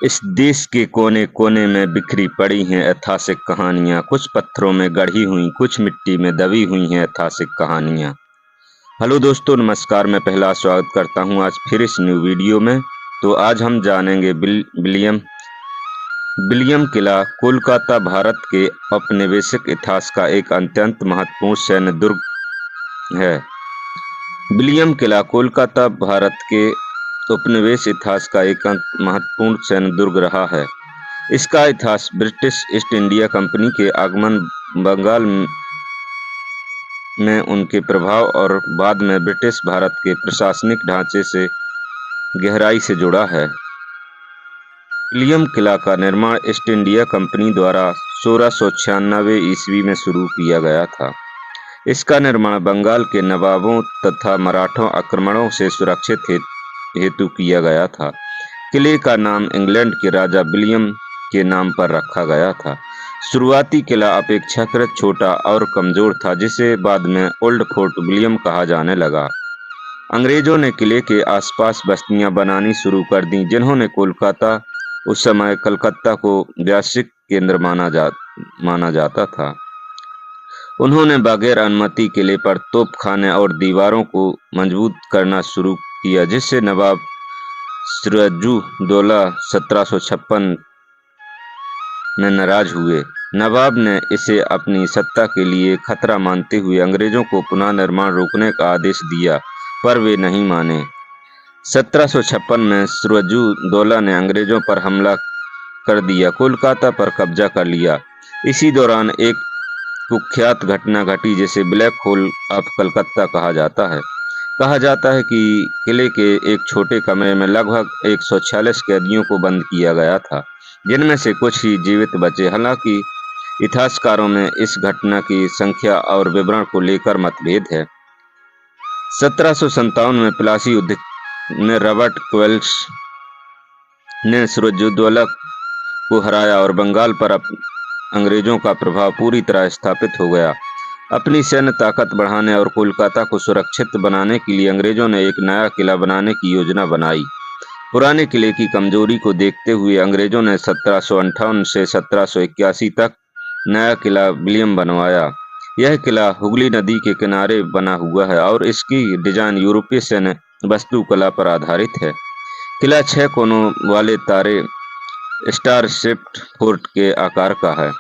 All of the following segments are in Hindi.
इस देश के कोने कोने में बिखरी पड़ी हैं ऐतिहासिक कहानियां, कुछ पत्थरों में गढ़ी हुई, कुछ मिट्टी में दबी हुई हैं ऐतिहासिक कहानियां। हेलो दोस्तों, नमस्कार। मैं पहला स्वागत करता हूं आज फिर इस न्यू वीडियो में। तो आज हम जानेंगे विलियम किला कोलकाता भारत के औपनिवेशिक इतिहास का एक अत्यंत महत्वपूर्ण सैन्य दुर्ग है। विलियम किला कोलकाता भारत के उपनिवेश इतिहास का एक महत्वपूर्ण सैन्य दुर्ग रहा है। इसका इतिहास ब्रिटिश ईस्ट इंडिया कंपनी के आगमन, बंगाल में उनके प्रभाव और बाद में ब्रिटिश भारत के प्रशासनिक ढांचे से गहराई से जुड़ा है। विलियम किला का निर्माण ईस्ट इंडिया कंपनी द्वारा 1696 ईस्वी में शुरू किया गया था। इसका निर्माण बंगाल के नवाबों तथा मराठों आक्रमणों से सुरक्षित हेतु किया गया था। किले का नाम इंग्लैंड के राजा विलियम के नाम पर रखा गया था। शुरुआती किला अपेक्षाकृत छोटा और कमजोर था, जिसे बाद में ओल्ड फोर्ट विलियम कहा जाने लगा। अंग्रेजों ने किले के आसपास बस्तियां बनानी शुरू कर दी, जिन्होंने कोलकाता, उस समय कलकत्ता को व्यावसायिक केंद्र माना जाता था। उन्होंने बगैर अनुमति किले पर तोपखाने और दीवारों को मजबूत करना शुरू किया, जिससे नवाब सिराजुद्दौला 1756 में नाराज हुए। नवाब ने इसे अपनी सत्ता के लिए खतरा मानते हुए अंग्रेजों को पुनः निर्माण रोकने का आदेश दिया, पर वे नहीं माने। 1756 में सिराजुद्दौला ने अंग्रेजों पर हमला कर दिया, कोलकाता पर कब्जा कर लिया। इसी दौरान एक कुख्यात घटना घटी, जिसे ब्लैक होल ऑफ कलकत्ता कहा जाता है। कहा जाता है कि किले के एक छोटे कमरे में लगभग 146 कैदियों को बंद किया गया था, जिनमें से कुछ ही जीवित बचे। हालांकि इतिहासकारों में इस घटना की संख्या और विवरण को लेकर मतभेद है। 1757 में प्लासी युद्ध में रॉबर्ट क्वेल्स ने सिराजुद्दौला को हराया और बंगाल पर अंग्रेजों का प्रभाव पूरी तरह स्थापित हो गया। अपनी सैन्य ताकत बढ़ाने और कोलकाता को सुरक्षित बनाने के लिए अंग्रेजों ने एक नया किला बनाने की योजना बनाई। पुराने किले की कमजोरी को देखते हुए अंग्रेजों ने 1758 से 1781 तक नया किला विलियम बनवाया। यह किला हुगली नदी के किनारे बना हुआ है और इसकी डिजाइन यूरोपीय सैन्य वास्तुकला पर आधारित है। किला 6 कोनों वाले तारे स्टार शेप्ड फोर्ट के आकार का है।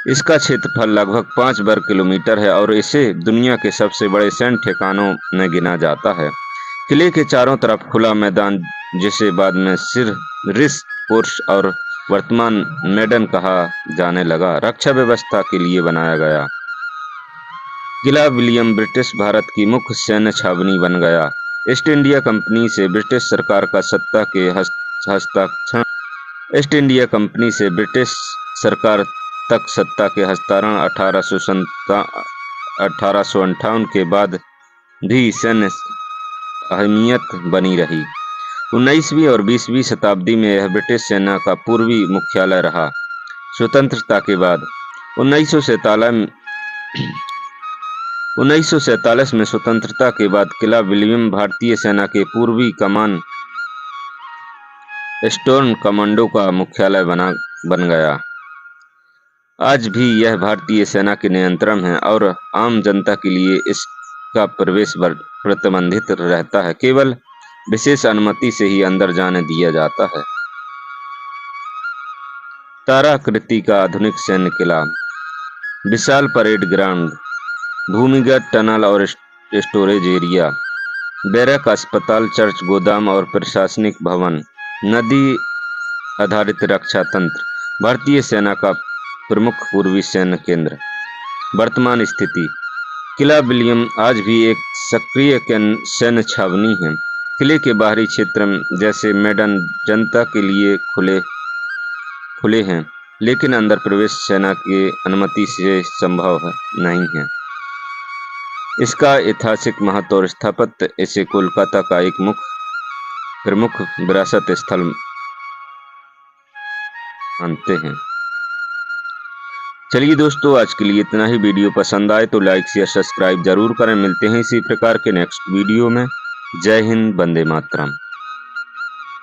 इसका क्षेत्रफल लगभग 5 वर्ग किलोमीटर है और इसे दुनिया के सबसे बड़े सैन्य ठिकानों में गिना जाता है। किले के चारों तरफ खुला मैदान, जिसे बाद में सिर रिस कोर्स और वर्तमान मेडन कहा जाने लगा, रक्षा व्यवस्था के लिए बनाया गया। किला विलियम ब्रिटिश भारत की मुख्य सैन्य छावनी बन गया। ईस्ट इंडिया कंपनी से ब्रिटिश सरकार का सत्ता के हस्ताक्षर ईस्ट इंडिया कंपनी से ब्रिटिश सरकार तक सत्ता के हस्तांतरण 1858 के बाद भी सैन्य अहमियत बनी रही। 19वीं और 20वीं शताब्दी में यह ब्रिटिश सेना का पूर्वी मुख्यालय रहा। स्वतंत्रता के बाद 1947 में स्वतंत्रता के बाद किला विलियम भारतीय सेना के पूर्वी कमान स्टोर्म कमांडो का मुख्यालय बन गया। आज भी यह भारतीय सेना के नियंत्रण है और आम जनता के लिए इसका प्रवेश प्रतिबंधित रहता है। केवल विशेष अनुमति से ही अंदर जाने दिया जाता है। ताराकृति का आधुनिक सैन्य किला, विशाल परेड ग्राउंड, भूमिगत टनल और स्टोरेज एरिया, बैरक, अस्पताल, चर्च, गोदाम और प्रशासनिक भवन, नदी आधारित रक्षा तंत्र, भारतीय सेना का प्रमुख पूर्वी सैन्य केंद्र। वर्तमान स्थिति, किला विलियम आज भी एक सक्रिय सैन्य छावनी है। किले के बाहरी क्षेत्र जैसे मैदान जनता के लिए खुले हैं, लेकिन अंदर प्रवेश सेना की अनुमति से संभव नहीं है। इसका ऐतिहासिक महत्व और स्थापत्य इसे कोलकाता का एक प्रमुख विरासत स्थल मानते हैं। चलिए दोस्तों, आज के लिए इतना ही। वीडियो पसंद आए तो लाइक शेयर सब्सक्राइब जरूर करें। मिलते हैं इसी प्रकार के नेक्स्ट वीडियो में। जय हिंद, वंदे मातरम।